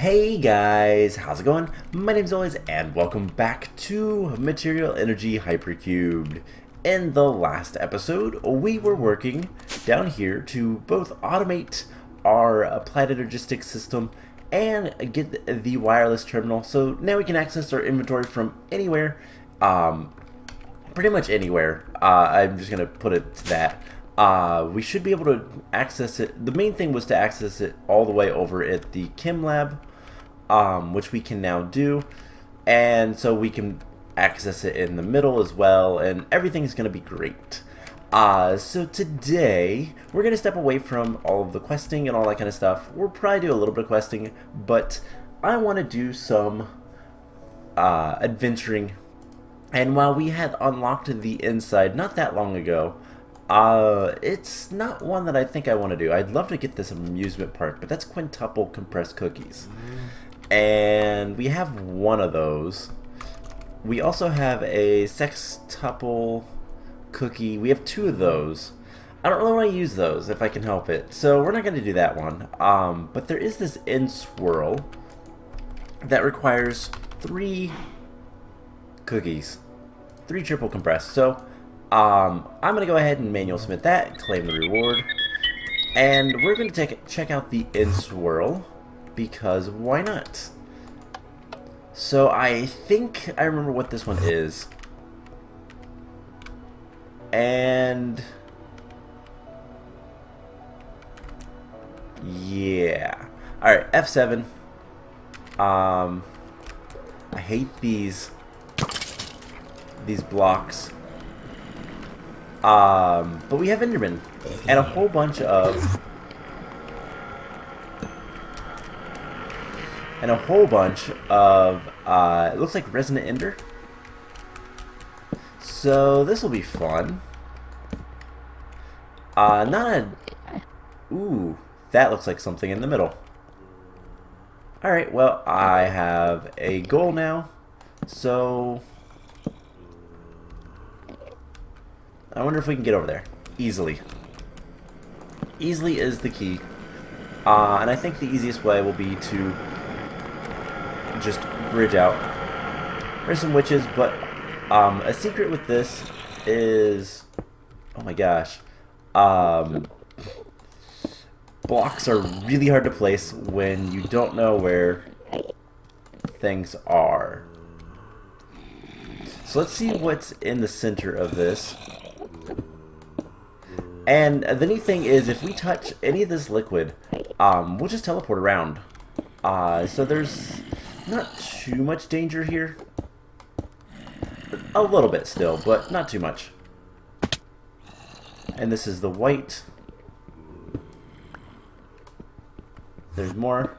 Hey guys, how's it going? My name's always and welcome back to Material Energy Hypercubed. In the last episode, we were working down here to both automate our planet logistics system and get the wireless terminal, so now we can access our inventory from anywhere, pretty much anywhere. I'm just gonna put it to that. We should be able to access it. The main thing was to access it all the way over at the Chem Lab, which we can now do, and so we can access it in the middle as well, and everything's going to be great. So today we're going to step away from all of the questing and all that kind of stuff. We'll probably do a little bit of questing, but I want to do some adventuring. And while we had unlocked the inside not that long ago, it's not one that I think I want to do. I'd love to get this amusement park, but that's quintuple compressed cookies. And we have one of those. We also have a sextuple cookie. We have two of those. I don't really want to use those if I can help it, so we're not going to do that one. But there is this end swirl that requires 3 cookies. 3 triple compressed. So I'm going to go ahead and manual submit that, claim the reward, and we're going to check out the end swirl, because why not? So I think I remember what this one is, and yeah, alright, F7. I hate these blocks. But we have Enderman and a whole bunch of it looks like resonant ender. So this will be fun. Ooh, that looks like something in the middle. Alright, well, I have a goal now, so I wonder if we can get over there easily. Easily is the key, and I think the easiest way will be to just bridge out. There's some witches, but a secret with this is, oh my gosh, blocks are really hard to place when you don't know where things are. So let's see what's in the center of this. And the neat thing is, if we touch any of this liquid, we'll just teleport around. So there's not too much danger here. A little bit still, but not too much. And this is the white. There's more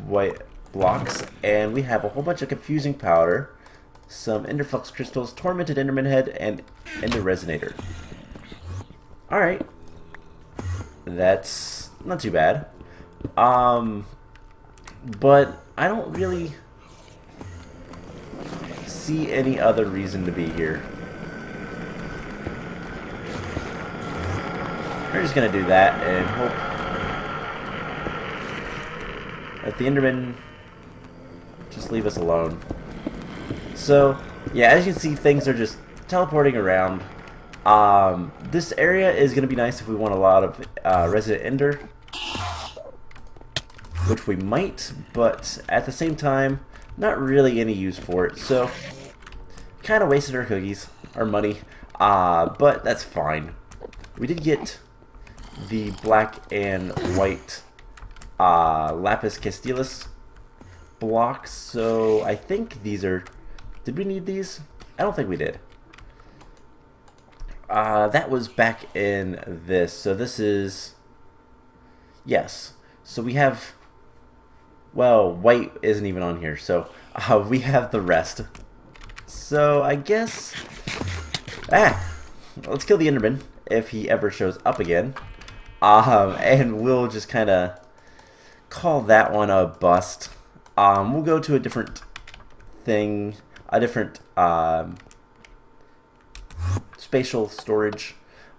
white blocks, and we have a whole bunch of confusing powder, some enderflux crystals, tormented enderman head, and ender resonator. Alright, that's not too bad, but I don't really see any other reason to be here. We're just gonna do that and hope that the endermen just leave us alone. So, yeah, as you can see, things are just teleporting around. This area is going to be nice if we want a lot of resident ender, which we might, but at the same time, not really any use for it. So, kind of wasted our cookies, our money, but that's fine. We did get the black and white lapis castilis blocks, so I think these are... Did we need these? I don't think we did. That was back in this. So this is... Yes. So we have... Well, white isn't even on here. So we have the rest. So I guess... Let's kill the Enderman if he ever shows up again. And we'll just kind of call that one a bust. We'll go to a different thing. A different... spatial storage,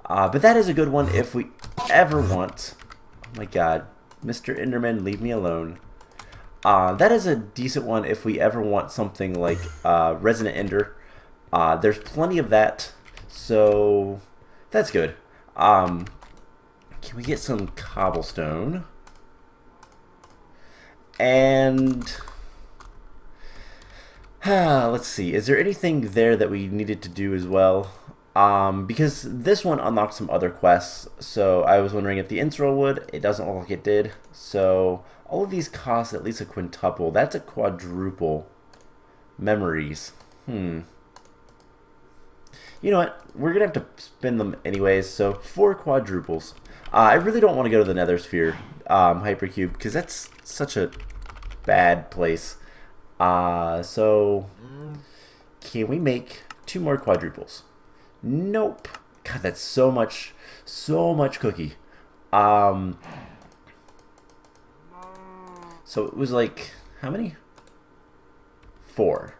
but that is a good one if we ever want. Oh my god, Mr. Enderman, leave me alone. That is a decent one if we ever want something like Resonant Ender. There's plenty of that, so that's good. Can we get some cobblestone? And let's see, is there anything there that we needed to do as well? Because this one unlocked some other quests, so I was wondering if the Innsroll would. It doesn't look like it did. So all of these cost at least a quintuple. That's a quadruple. Memories. You know what? We're going to have to spend them anyways, so 4 quadruples. I really don't want to go to the Nether Sphere Hypercube, because that's such a bad place. So can we make 2 more quadruples? Nope. God, that's so much cookie. So it was like, how many? 4.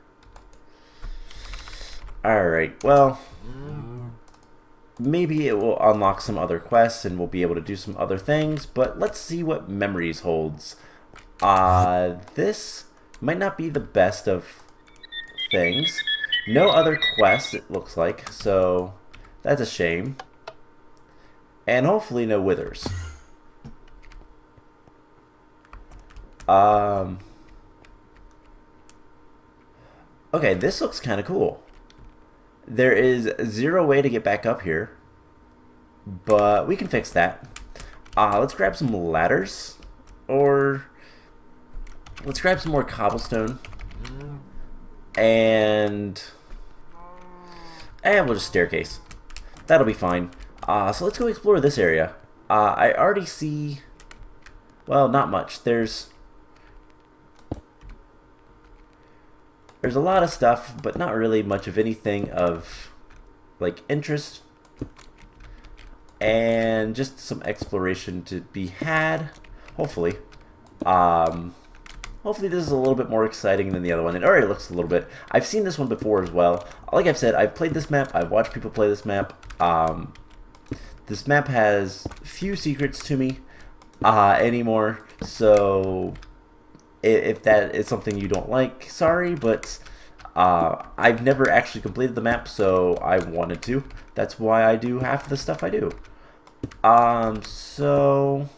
Alright, well, maybe it will unlock some other quests and we'll be able to do some other things, but let's see what Memories holds. This might not be the best of things. No other quests, it looks like, so that's a shame. And hopefully no withers. Okay, this looks kind of cool. There is 0 way to get back up here, but we can fix that. Let's grab some ladders, or let's grab some more cobblestone, and we'll just staircase. That'll be fine. So let's go explore this area. I already see, well, not much. There's a lot of stuff, but not really much of anything of like interest, and just some exploration to be had, hopefully. Hopefully this is a little bit more exciting than the other one. It already looks a little bit. I've seen this one before as well. Like I've said, I've played this map. I've watched people play this map. This map has few secrets to me anymore. So if that is something you don't like, sorry, but I've never actually completed the map, so I wanted to. That's why I do half the stuff I do. So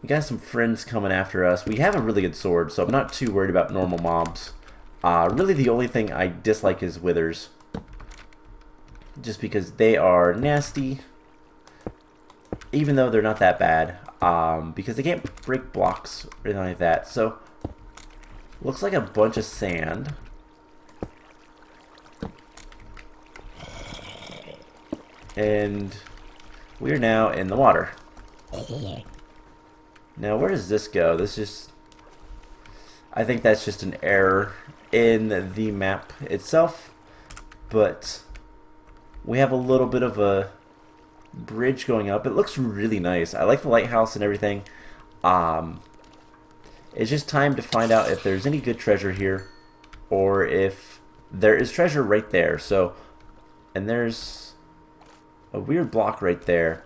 we got some friends coming after us. We have a really good sword, so I'm not too worried about normal mobs. Really the only thing I dislike is withers, just because they are nasty, even though they're not that bad, because they can't break blocks or anything like that. So looks like a bunch of sand. And we're now in the water. Now, where does this go? This just, I think that's just an error in the map itself, but we have a little bit of a bridge going up. It looks really nice. I like the lighthouse and everything. It's just time to find out if there's any good treasure here, or if there is treasure right there. So, and there's a weird block right there.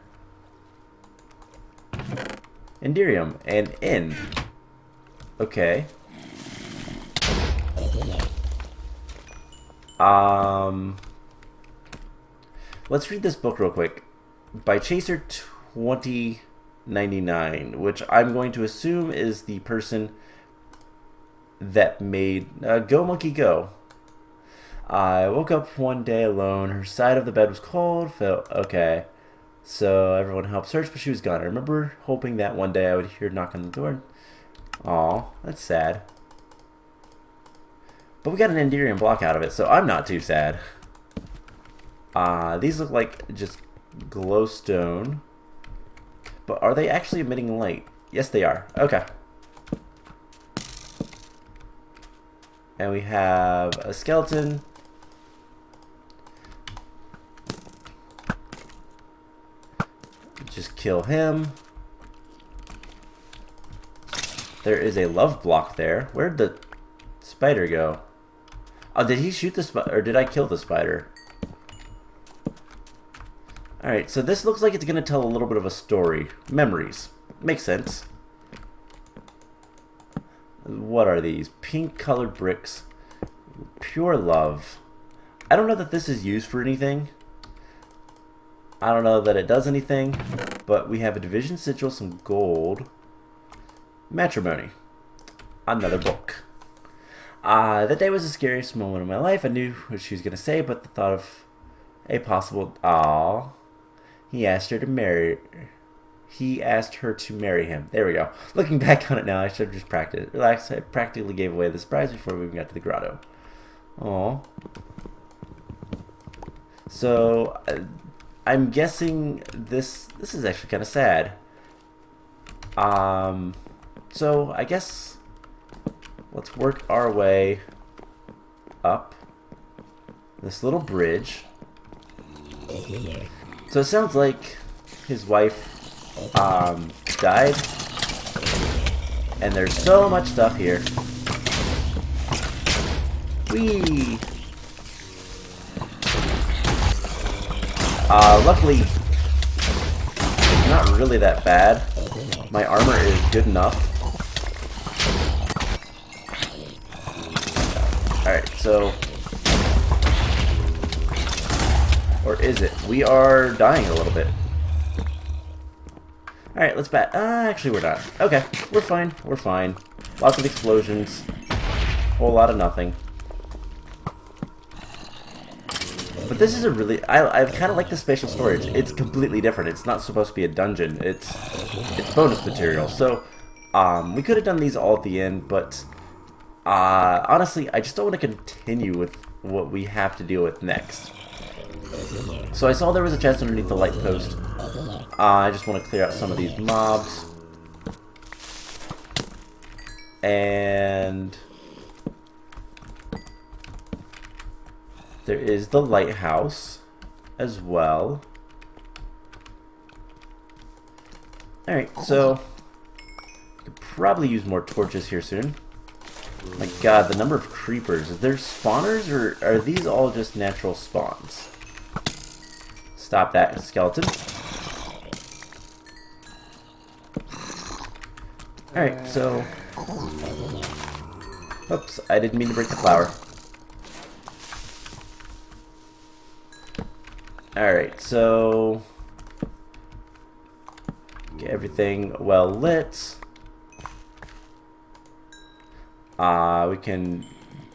Enderium and end. Okay. Let's read this book real quick. By Chaser 2099, which I'm going to assume is the person that made Go Monkey Go. I woke up one day alone. Her side of the bed was cold. Felt okay. So everyone helped search, but she was gone. I remember hoping that one day I would hear a knock on the door. Aw, that's sad. But we got an Enderium block out of it, so I'm not too sad. These look like just glowstone. But are they actually emitting light? Yes, they are. Okay. And we have a skeleton. Just kill him. There is a love block there. Where'd the spider go? Oh, did he shoot the spider, or did I kill the spider? Alright, so this looks like it's going to tell a little bit of a story. Memories. Makes sense. What are these? Pink colored bricks. Pure love. I don't know that this is used for anything. I don't know that it does anything. But we have a division sigil, some gold. Matrimony. Another book. That day was the scariest moment of my life. I knew what she was going to say, but the thought of a possible... Aww. He asked her to marry... He asked her to marry him. There we go. Looking back on it now, I should have just practiced. Relaxed. I practically gave away the surprise before we even got to the grotto. Aww. So, I'm guessing this is actually kind of sad. So, I guess... Let's work our way up this little bridge. So it sounds like his wife died, and there's so much stuff here. Whee! Luckily, it's not really that bad. My armor is good enough. Alright, so... Or is it? We are dying a little bit. Alright, let's bat. Actually, we're not. Okay, we're fine. We're fine. Lots of explosions. Whole lot of nothing. But this is a really... I kind of like the spatial storage. It's completely different. It's not supposed to be a dungeon. It's bonus material. So, we could have done these all at the end, but... honestly, I just don't want to continue with what we have to deal with next. So I saw there was a chest underneath the light post. I just want to clear out some of these mobs. And... there is the lighthouse as well. Alright, so... I could probably use more torches here soon. My god, the number of creepers. Are there spawners, or are these all just natural spawns? Stop that, skeleton. Alright, so... Oops, I didn't mean to break the flower. Alright, so... get everything well lit. We can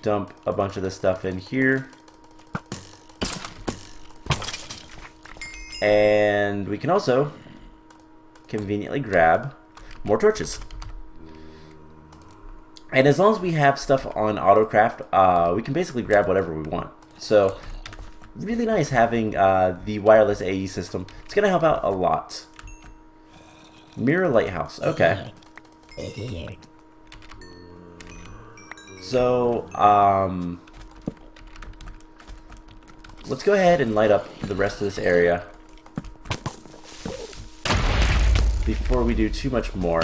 dump a bunch of this stuff in here. And we can also conveniently grab more torches. And as long as we have stuff on autocraft, we can basically grab whatever we want. So, really nice having the wireless AE system. It's going to help out a lot. Mirror Lighthouse. Okay. So, let's go ahead and light up the rest of this area before we do too much more.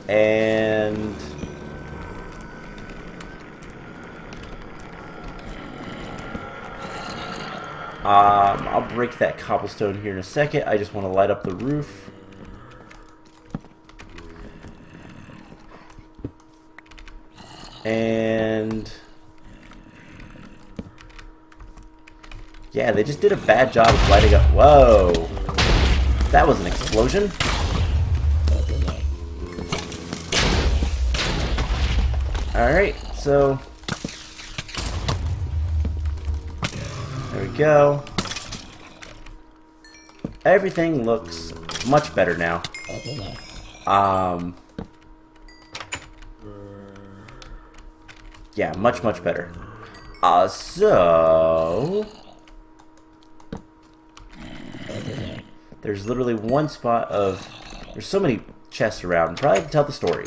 And I'll break that cobblestone here in a second. I just want to light up the roof. And yeah, they just did a bad job of lighting up. Whoa, that was an explosion. Alright, so there we go. Everything looks much better now. Yeah, much better. So there's literally one spot of... there's so many chests around. Probably to tell the story.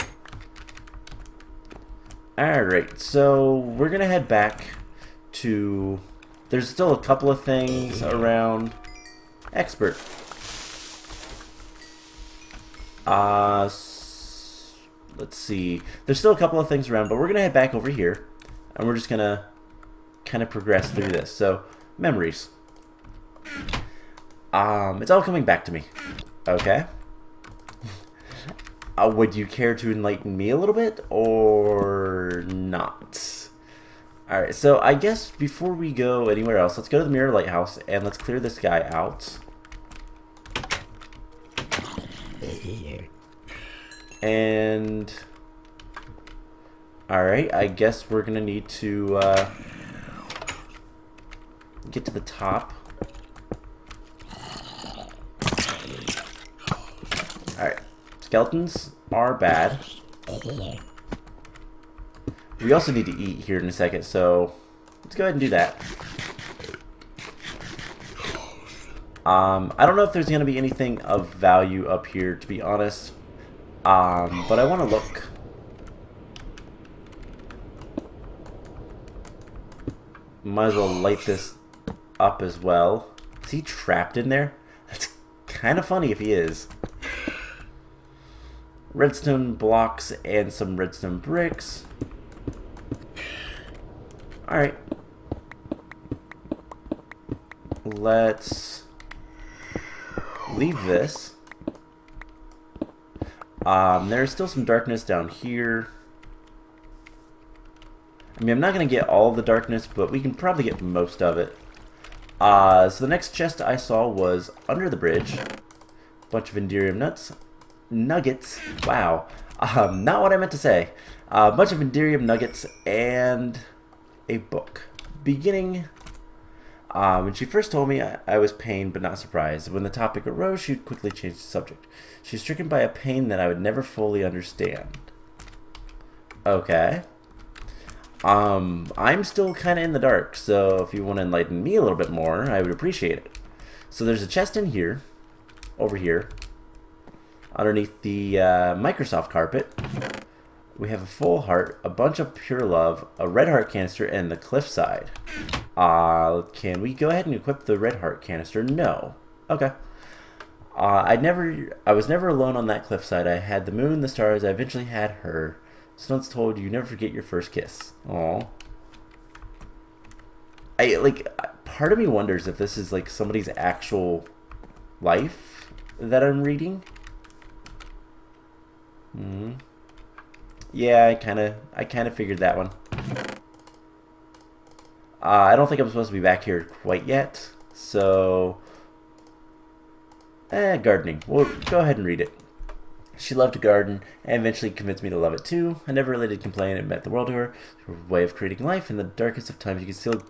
Alright, so we're gonna head back to... there's still a couple of things around. Expert. Let's see. There's still a couple of things around, but we're gonna head back over here. And we're just gonna kind of progress through this. So, memories. It's all coming back to me. Okay. Would you care to enlighten me a little bit, or not? Alright, so I guess before we go anywhere else, let's go to the Mirror Lighthouse, and let's clear this guy out. And... Alright, I guess we're gonna need to, get to the top. Alright. Skeletons are bad. We also need to eat here in a second, so let's go ahead and do that. I don't know if there's going to be anything of value up here, to be honest. But I want to look. Might as well light this up as well. Is he trapped in there? That's kind of funny if he is. Redstone blocks and some redstone bricks. Alright. Let's leave this. There's still some darkness down here. I mean, I'm not going to get all of the darkness, but we can probably get most of it. So the next chest I saw was under the bridge. Bunch of Enderium nuggets. Wow. Not what I meant to say. A bunch of Enderium nuggets and a book. Beginning. When she first told me, I was pained but not surprised. When the topic arose, she would quickly change the subject. She's stricken by a pain that I would never fully understand. Okay. I'm still kind of in the dark, so if you want to enlighten me a little bit more, I would appreciate it. So there's a chest in here, over here, underneath the Microsoft carpet. We have a full heart, a bunch of pure love, a red heart canister, and the cliffside. Can we go ahead and equip the red heart canister? No. Okay. I was never alone on that cliffside. I had the moon, the stars, I eventually had her. Someone's told you never forget your first kiss. Aww. Part of me wonders if this is like somebody's actual life that I'm reading. Yeah, I kind of figured that one. I don't think I'm supposed to be back here quite yet, so gardening. We'll go ahead and read it. She loved to garden and eventually convinced me to love it too. I never really did complain. It meant the world to her. Her way of creating life in the darkest of times. You can still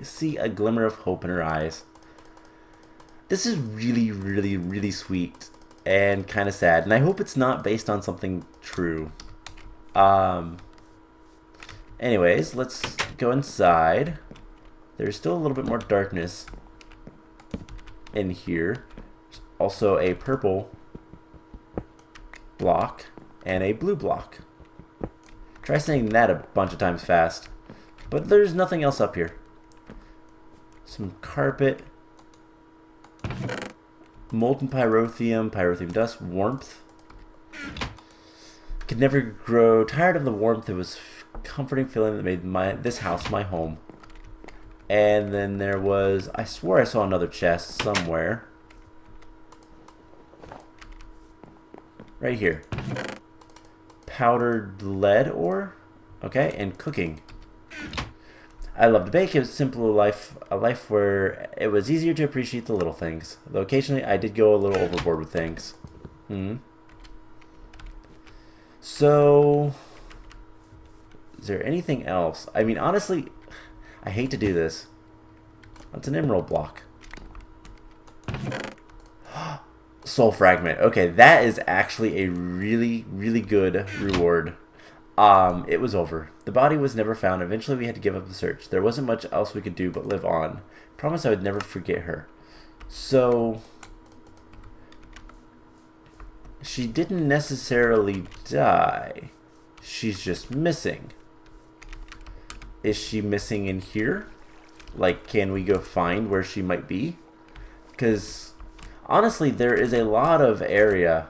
see a glimmer of hope in her eyes. This is really, really, really sweet and kind of sad. And I hope it's not based on something true. Anyways, let's go inside. There's still a little bit more darkness in here. There's also a purple block and a blue block. Try saying that a bunch of times fast. But there's nothing else up here. Some carpet. Molten pyrotheum dust, warmth. Could never grow tired of the warmth. It was a comforting feeling that made this house my home. And then there was, I swore I saw another chest somewhere. Right here. Powdered lead ore. Okay, and cooking. I love to bake. It was simple life, a life where it was easier to appreciate the little things. Though occasionally I did go a little overboard with things. So, is there anything else? I mean, honestly, I hate to do this. That's an emerald block. Soul fragment. Okay, that is actually a really, really good reward. It was over. The body was never found. Eventually we had to give up the search. There wasn't much else we could do but live on. Promise I would never forget her. So, she didn't necessarily die. She's just missing. Is she missing in here? Like, can we go find where she might be? Because honestly, there is a lot of area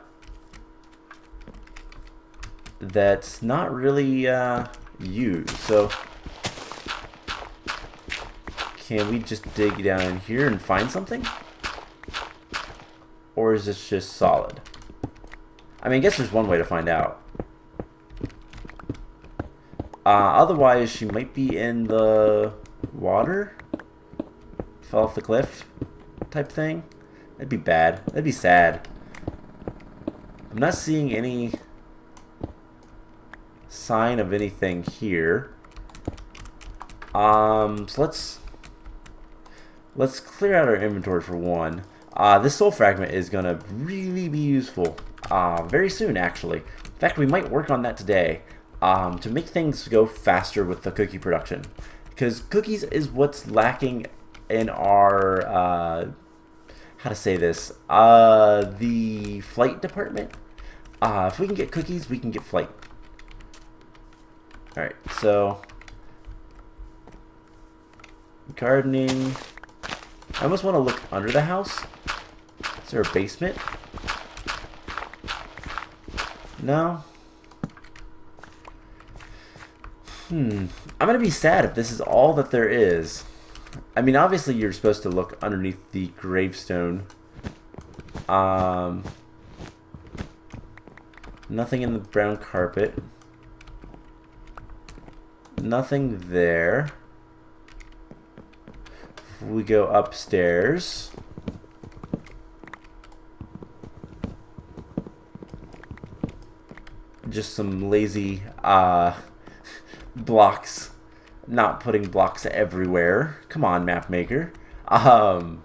that's not really used. So Can we just dig down in here and find something? Or is this just solid? I mean, I guess there's one way to find out. Otherwise, she might be in the water? Fell off the cliff type thing? That'd be bad. That'd be sad. I'm not seeing any sign of anything here. So let's clear out our inventory for one. This soul fragment is gonna really be useful very soon, actually. In fact, we might work on that today to make things go faster with the cookie production, because cookies is what's lacking in our how to say this, the flight department. If we can get cookies, we can get flight. Alright, so gardening. I almost want to look under the house. Is there a basement? No? I'm gonna be sad if this is all that there is. I mean, obviously you're supposed to look underneath the gravestone. Nothing in the brown carpet. Nothing there. We go upstairs. Just some lazy blocks. Not putting blocks everywhere. Come on, map maker. I'm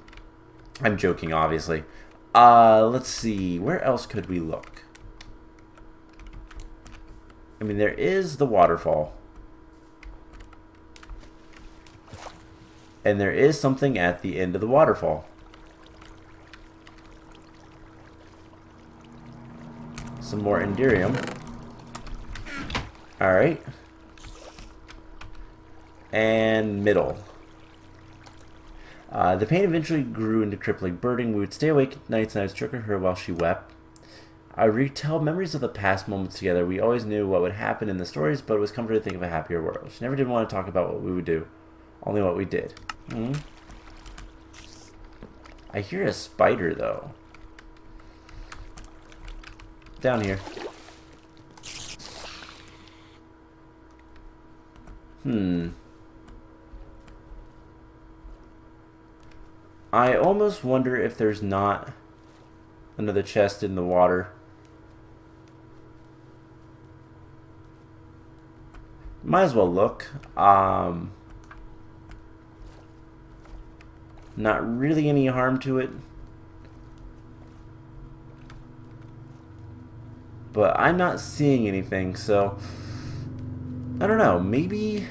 joking, obviously. Let's see. Where else could we look? I mean, there is the waterfall. And there is something at the end of the waterfall. Some more Enderium. Alright. And middle. The pain eventually grew into crippling burden. We would stay awake at nights, and I would stroke her while she wept. I retell memories of the past moments together. We always knew what would happen in the stories, but it was comforting to think of a happier world. She never did want to talk about what we would do, only what we did. I hear a spider, though. Down here. I almost wonder if there's not another chest in the water. Might as well look. Not really any harm to it. But I'm not seeing anything, so I don't know. Maybe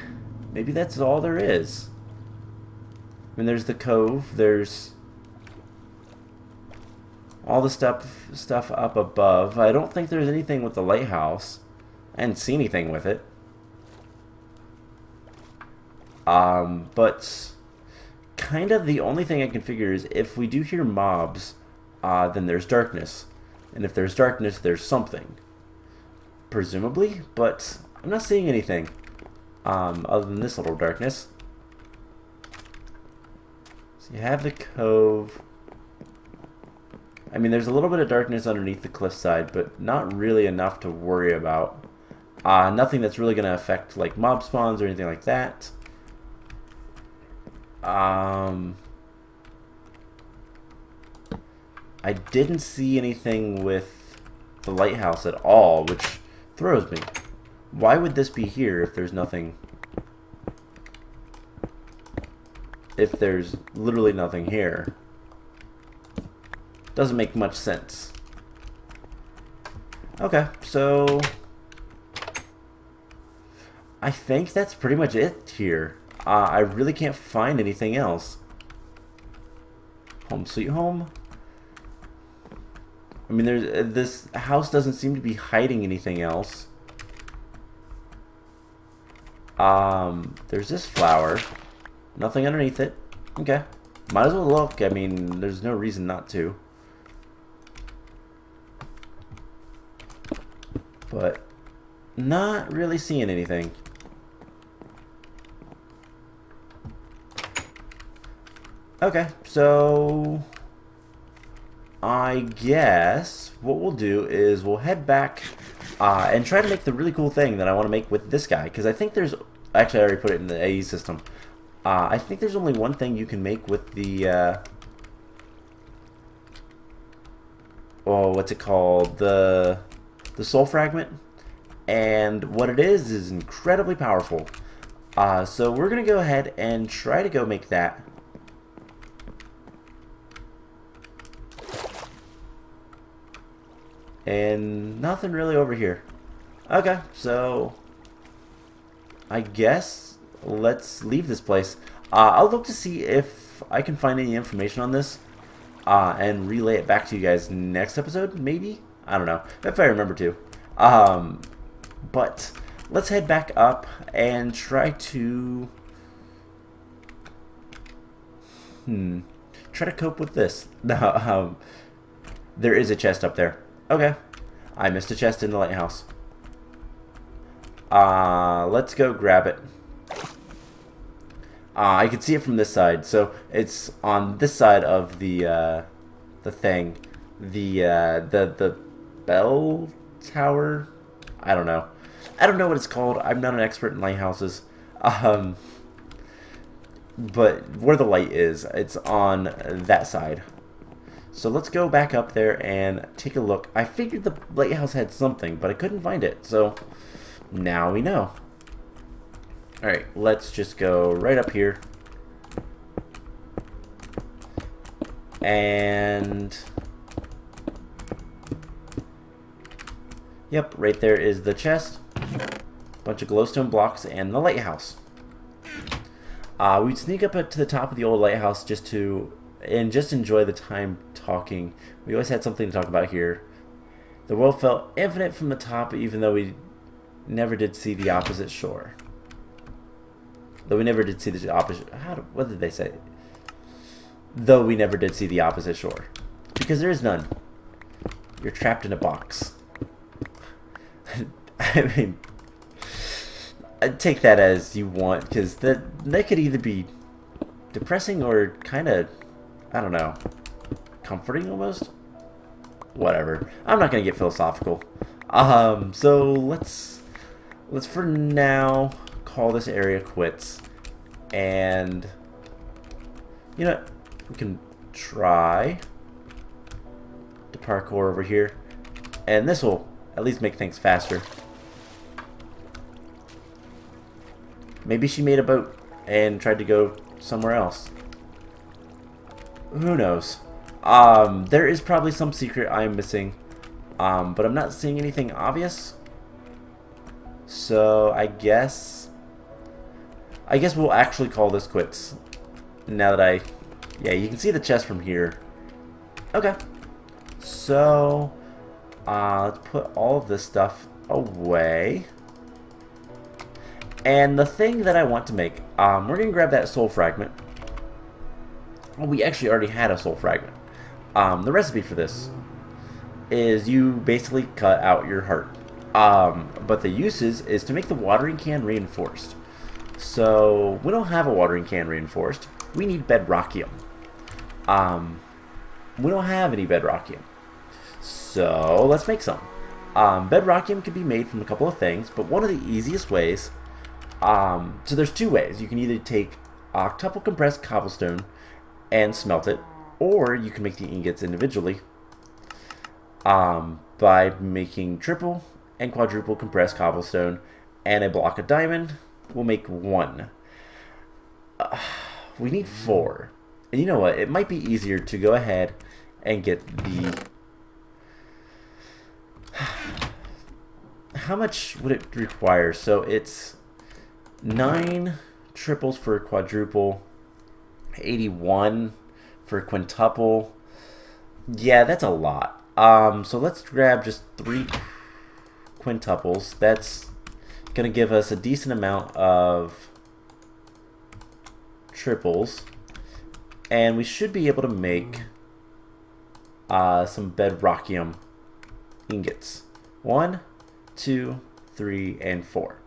that's all there is. I mean, there's the cove. There's all the stuff up above. I don't think there's anything with the lighthouse. I didn't see anything with it. But kind of the only thing I can figure is if we do hear mobs, then there's darkness. And if there's darkness, there's something. Presumably, but I'm not seeing anything other than this little darkness. So you have the cove. I mean, there's a little bit of darkness underneath the cliffside, but not really enough to worry about. Nothing that's really going to affect like mob spawns or anything like that. I didn't see anything with the lighthouse at all, which throws me. Why would this be here if there's nothing? If there's literally nothing here. Doesn't make much sense. Okay, so I think that's pretty much it here. I really can't find anything else. Home sweet home. I mean, this house doesn't seem to be hiding anything else. There's this flower. Nothing underneath it. Okay. Might as well look. I mean, there's no reason not to. But not really seeing anything. Okay, so I guess what we'll do is we'll head back and try to make the really cool thing that I want to make with this guy. Because I think there's... Actually, I already put it in the AE system. I think there's only one thing you can make with the... oh, what's it called? The soul fragment. And what it is incredibly powerful. So we're going to go ahead and try to go make that. And nothing really over here. Okay, so I guess let's leave this place. I'll look to see if I can find any information on this and relay it back to you guys next episode, maybe? I don't know, if I remember to. But let's head back up and try to... try to cope with this. No, there is a chest up there. Okay, I missed a chest in the lighthouse. Let's go grab it. I can see it from this side, so it's on this side of the thing, the bell tower. I don't know what it's called. I'm not an expert in lighthouses. But where the light is, it's on that side. So let's go back up there and take a look. I figured the lighthouse had something, but I couldn't find it. So now we know. Alright, let's just go right up here. And... yep, right there is the chest. Bunch of glowstone blocks and the lighthouse. We'd sneak up to the top of the old lighthouse just to... and just enjoy the time talking. We always had something to talk about here. The world felt infinite from the top, even though we never did see the opposite shore. Though we never did see the opposite... what did they say? Though we never did see the opposite shore. Because there is none. You're trapped in a box. I mean... I'd take that as you want, because that could either be depressing or kind of... I don't know. Comforting almost? Whatever. I'm not going to get philosophical. So let's for now call this area quits. And you know, we can try to parkour over here. And this will at least make things faster. Maybe she made a boat and tried to go somewhere else. Who knows? There is probably some secret I'm missing, but I'm not seeing anything obvious. So I guess we'll actually call this quits. Now that yeah, you can see the chest from here. Okay. So let's put all of this stuff away. And the thing that I want to make, we're gonna grab that soul fragment. Well, we actually already had a soul fragment. The recipe for this is you basically cut out your heart. But the uses is to make the watering can reinforced. So we don't have a watering can reinforced. We need bedrockium. We don't have any bedrockium. So let's make some. Bedrockium can be made from a couple of things, but one of the easiest ways, so there's two ways. You can either take octuple compressed cobblestone and smelt it, or you can make the ingots individually by making triple and quadruple compressed cobblestone and a block of diamond. We'll make one. We need 4. And you know what? It might be easier to go ahead and get the... How much would it require? So it's 9 triples for a quadruple, 81 for a quintuple. Yeah, that's a lot. So let's grab just 3 quintuples. That's gonna give us a decent amount of triples, and we should be able to make some bedrockium ingots. 1, 2, 3, and 4.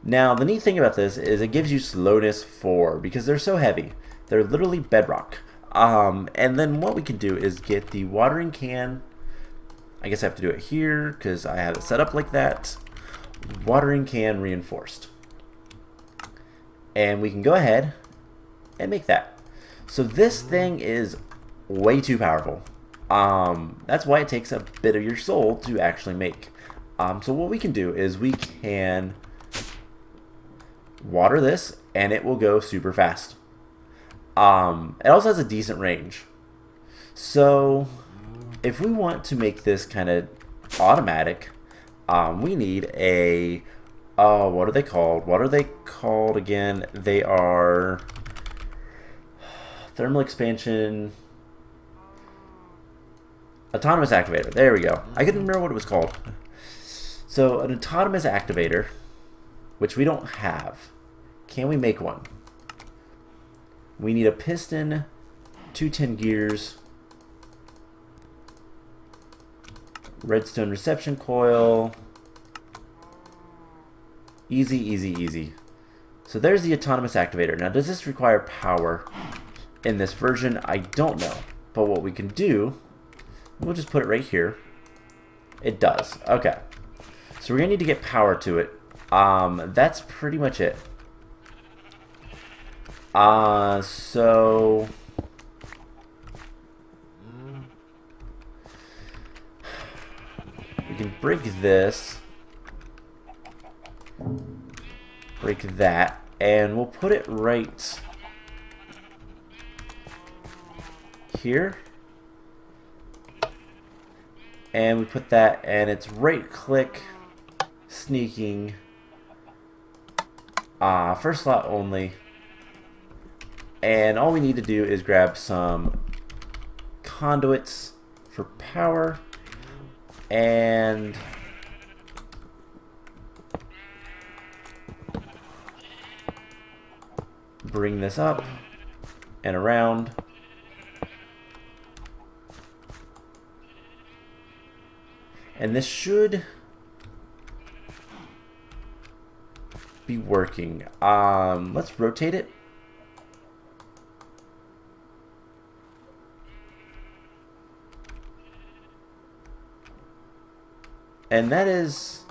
Now the neat thing about this is it gives you slowness 4 because they're so heavy. They're literally bedrock. And then what we can do is get the watering can. I guess I have to do it here because I have it set up like that. Watering can reinforced. And we can go ahead and make that. So this thing is way too powerful. That's why it takes a bit of your soul to actually make. So what we can do is we can water this and it will go super fast. It also has a decent range. So if we want to make this kind of automatic, we need a, what are they called? What are they called again? They are thermal expansion, autonomous activator. There we go. I couldn't remember what it was called. So an autonomous activator, which we don't have. Can we make one? We need a piston, 210 gears, redstone reception coil. Easy, easy, easy. So there's the autonomous activator. Now, does this require power in this version? I don't know. But what we can do, we'll just put it right here. It does. Okay. So we're going to need to get power to it. That's pretty much it. So we can break this, break that, and we'll put it right here. And we put that, and it's right click, sneaking, first slot only. And all we need to do is grab some conduits for power and bring this up and around. And this should be working. Let's rotate it. And that is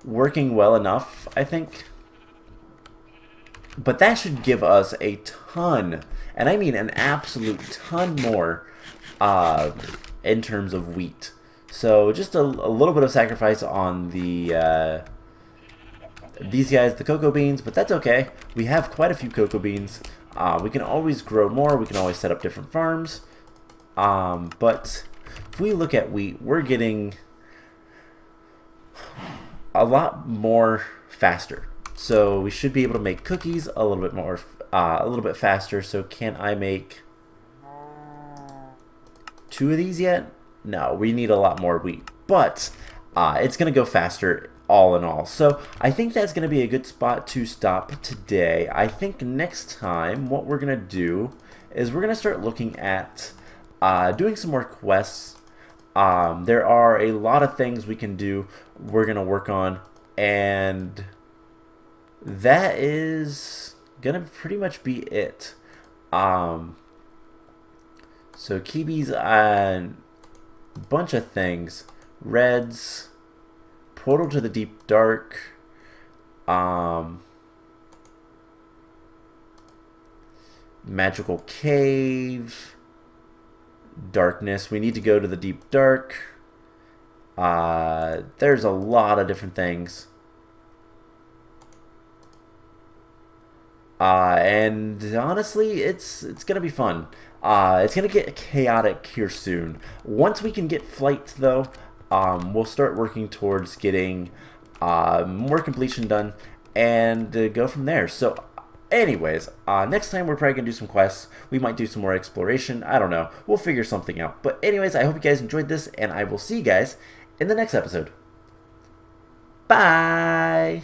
working well enough, I think. But that should give us a ton, and I mean an absolute ton more in terms of wheat. So just a little bit of sacrifice on the these guys, the cocoa beans, but that's okay. We have quite a few cocoa beans. We can always grow more. We can always set up different farms. But if we look at wheat, we're getting a lot more faster. So we should be able to make cookies a little bit more, a little bit faster. So can I make 2 of these yet? No, we need a lot more wheat, but it's going to go faster all in all. So I think that's going to be a good spot to stop today. I think next time what we're going to do is we're going to start looking at doing some more quests. There are a lot of things we can do, we're going to work on, and that is going to pretty much be it. So Kibi's on a bunch of things. Reds, Portal to the Deep Dark, Magical Cave, Darkness. We need to go to the Deep Dark. There's a lot of different things. And honestly, it's gonna be fun. It's gonna get chaotic here soon. Once we can get flight, though, we'll start working towards getting more completion done and go from there. So anyways, next time we're probably gonna do some quests. We might do some more exploration. I don't know. We'll figure something out. But anyways, I hope you guys enjoyed this, and I will see you guys in the next episode. Bye!